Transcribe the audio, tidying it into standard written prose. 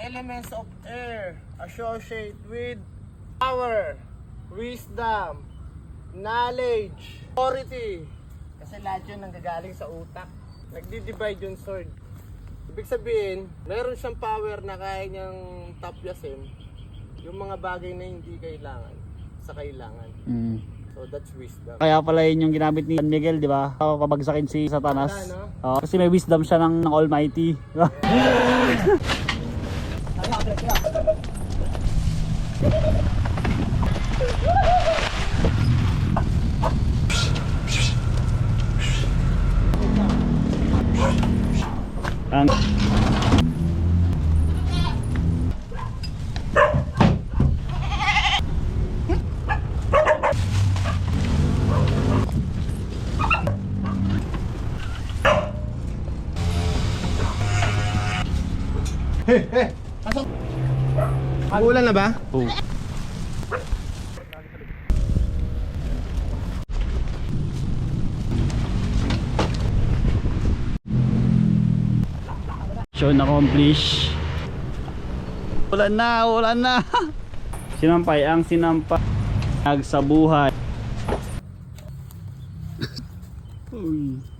elements of air associate with power, wisdom, knowledge, authority. Kasi lahat yun nanggagaling sa utak. Nagdi-divide yung sword. Ibig sabihin, meron siyang power na kaya niyang tapyasin yung mga bagay na hindi kailangan sa kailangan. So that's wisdom. Kaya pala yun yung ginamit ni San Miguel, di ba? Pabagsakin si Satanas. Wala, no? Kasi may wisdom siya ng Almighty. Ang Ulan na ba? oh. Mission accomplished. Ulan na, ulan na. Sinampay ang sinampay sa buhay. Uy.